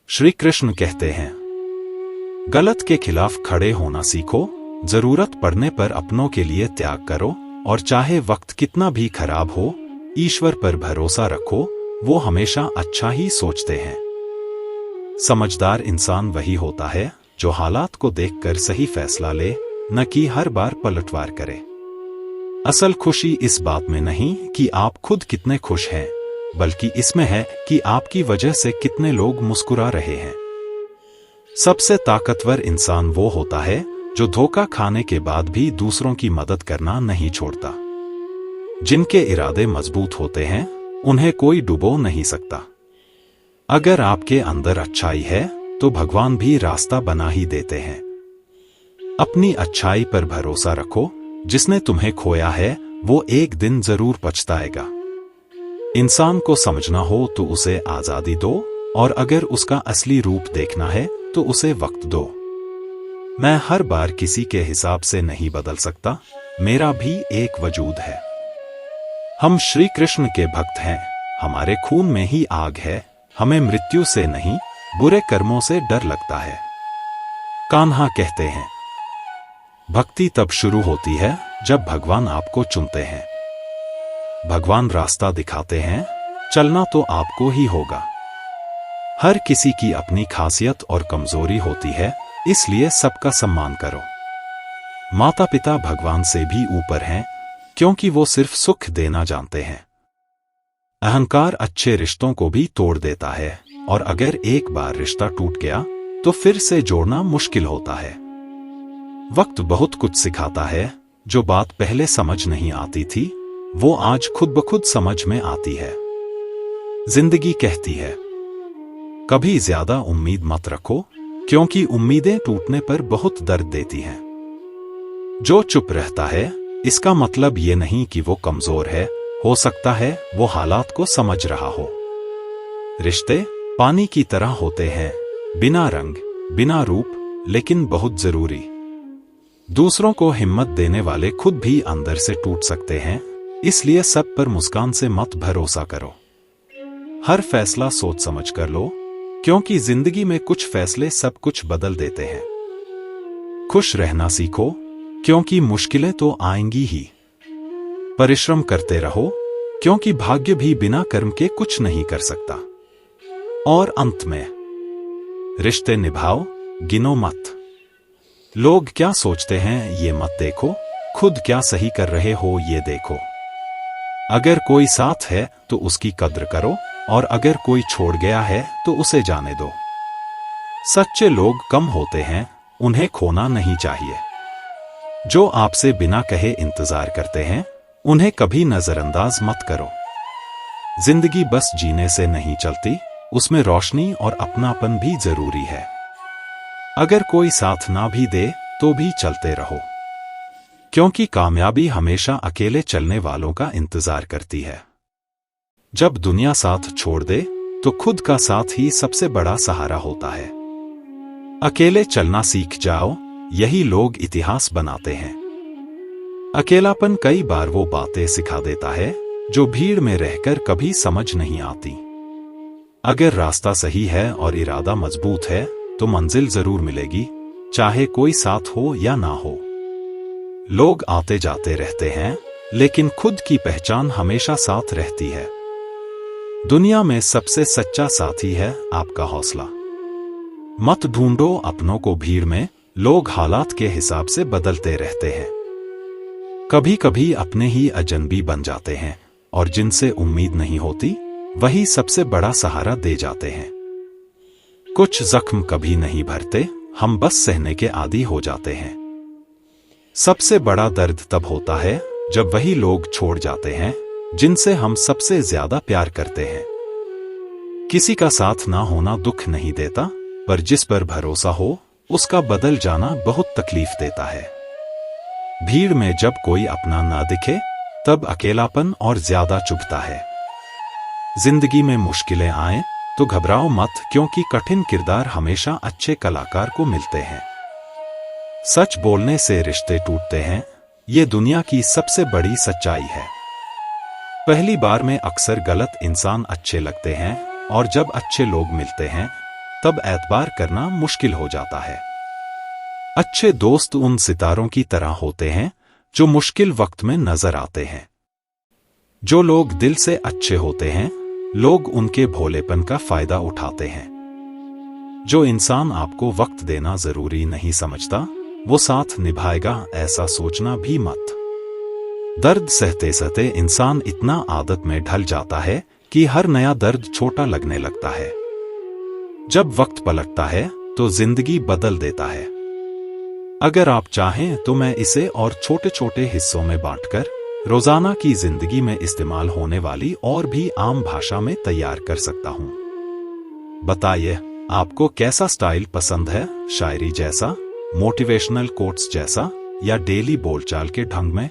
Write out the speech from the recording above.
श्री कृष्ण कहते हैं, गलत के खिलाफ खड़े होना सीखो, जरूरत पड़ने पर अपनों के लिए त्याग करो, और चाहे वक्त कितना भी खराब हो, ईश्वर पर भरोसा रखो, वो हमेशा अच्छा ही सोचते हैं। समझदार इंसान वही होता है जो हालात को देखकर सही फैसला ले, न कि हर बार पलटवार करे। असल खुशी इस बात में नहीं कि आप खुद कितने खुश हैं, बल्कि इसमें है कि आपकी वजह से कितने लोग मुस्कुरा रहे हैं। सबसे ताकतवर इंसान वो होता है जो धोखा खाने के बाद भी दूसरों की मदद करना नहीं छोड़ता। जिनके इरादे मजबूत होते हैं, उन्हें कोई डुबो नहीं सकता। अगर आपके अंदर अच्छाई है तो भगवान भी रास्ता बना ही देते हैं। अपनी अच्छाई पर भरोसा रखो, जिसने तुम्हें खोया है वो एक दिन जरूर पछताएगा। इंसान को समझना हो तो उसे आजादी दो, और अगर उसका असली रूप देखना है तो उसे वक्त दो। मैं हर बार किसी के हिसाब से नहीं बदल सकता, मेरा भी एक वजूद है। हम श्री कृष्ण के भक्त हैं, हमारे खून में ही आग है, हमें मृत्यु से नहीं बुरे कर्मों से डर लगता है। कान्हा कहते हैं, भक्ति तब शुरू होती है जब भगवान आपको चुनते हैं। भगवान रास्ता दिखाते हैं, चलना तो आपको ही होगा। हर किसी की अपनी खासियत और कमजोरी होती है, इसलिए सबका सम्मान करो। माता पिता भगवान से भी ऊपर हैं, क्योंकि वो सिर्फ सुख देना जानते हैं। अहंकार अच्छे रिश्तों को भी तोड़ देता है, और अगर एक बार रिश्ता टूट गया तो फिर से जोड़ना मुश्किल होता है। वक्त बहुत कुछ सिखाता है, जो बात पहले समझ नहीं आती थी वो आज खुद ब खुद समझ में आती है। जिंदगी कहती है, कभी ज्यादा उम्मीद मत रखो, क्योंकि उम्मीदें टूटने पर बहुत दर्द देती हैं। जो चुप रहता है, इसका मतलब ये नहीं कि वो कमजोर है, हो सकता है वो हालात को समझ रहा हो। रिश्ते पानी की तरह होते हैं, बिना रंग, बिना रूप, लेकिन बहुत जरूरी। दूसरों को हिम्मत देने वाले खुद भी अंदर से टूट सकते हैं, इसलिए सब पर मुस्कान से मत भरोसा करो। हर फैसला सोच समझ कर लो, क्योंकि जिंदगी में कुछ फैसले सब कुछ बदल देते हैं। खुश रहना सीखो, क्योंकि मुश्किलें तो आएंगी ही। परिश्रम करते रहो, क्योंकि भाग्य भी बिना कर्म के कुछ नहीं कर सकता। और अंत में, रिश्ते निभाओ, गिनो मत। लोग क्या सोचते हैं ये मत देखो, खुद क्या सही कर रहे हो ये देखो। अगर कोई साथ है तो उसकी कद्र करो, और अगर कोई छोड़ गया है तो उसे जाने दो। सच्चे लोग कम होते हैं, उन्हें खोना नहीं चाहिए। जो आपसे बिना कहे इंतजार करते हैं, उन्हें कभी नजरअंदाज मत करो। जिंदगी बस जीने से नहीं चलती, उसमें रोशनी और अपनापन भी जरूरी है। अगर कोई साथ ना भी दे तो भी चलते रहो, क्योंकि कामयाबी हमेशा अकेले चलने वालों का इंतजार करती है। जब दुनिया साथ छोड़ दे तो खुद का साथ ही सबसे बड़ा सहारा होता है। अकेले चलना सीख जाओ, यही लोग इतिहास बनाते हैं। अकेलापन कई बार वो बातें सिखा देता है जो भीड़ में रहकर कभी समझ नहीं आती। अगर रास्ता सही है और इरादा मजबूत है तो मंजिल जरूर मिलेगी, चाहे कोई साथ हो या ना हो। लोग आते जाते रहते हैं, लेकिन खुद की पहचान हमेशा साथ रहती है। दुनिया में सबसे सच्चा साथी है आपका हौसला। मत ढूंढो अपनों को भीड़ में, लोग हालात के हिसाब से बदलते रहते हैं। कभी कभी अपने ही अजनबी बन जाते हैं, और जिनसे उम्मीद नहीं होती वही सबसे बड़ा सहारा दे जाते हैं। कुछ जख्म कभी नहीं भरते, हम बस सहने के आदी हो जाते हैं। सबसे बड़ा दर्द तब होता है जब वही लोग छोड़ जाते हैं जिनसे हम सबसे ज्यादा प्यार करते हैं। किसी का साथ ना होना दुख नहीं देता, पर जिस पर भरोसा हो उसका बदल जाना बहुत तकलीफ देता है। भीड़ में जब कोई अपना ना दिखे तब अकेलापन और ज्यादा चुभता है। जिंदगी में मुश्किलें आए तो घबराओ मत, क्योंकि कठिन किरदार हमेशा अच्छे कलाकार को मिलते हैं। सच बोलने से रिश्ते टूटते हैं, ये दुनिया की सबसे बड़ी सच्चाई है। पहली बार में अक्सर गलत इंसान अच्छे लगते हैं, और जब अच्छे लोग मिलते हैं तब एतबार करना मुश्किल हो जाता है। अच्छे दोस्त उन सितारों की तरह होते हैं जो मुश्किल वक्त में नजर आते हैं। जो लोग दिल से अच्छे होते हैं, लोग उनके भोलेपन का फायदा उठाते हैं। जो इंसान आपको वक्त देना जरूरी नहीं समझता, वो साथ निभाएगा ऐसा सोचना भी मत। दर्द सहते सहते इंसान इतना आदत में ढल जाता है कि हर नया दर्द छोटा लगने लगता है। जब वक्त पलटता है तो जिंदगी बदल देता है। अगर आप चाहें तो मैं इसे और छोटे छोटे हिस्सों में बांटकर रोजाना की जिंदगी में इस्तेमाल होने वाली और भी आम भाषा में तैयार कर सकता हूं। बताइए, आपको कैसा स्टाइल पसंद है? शायरी जैसा, मोटिवेशनल कोट्स जैसा, या डेली बोलचाल के ढंग में?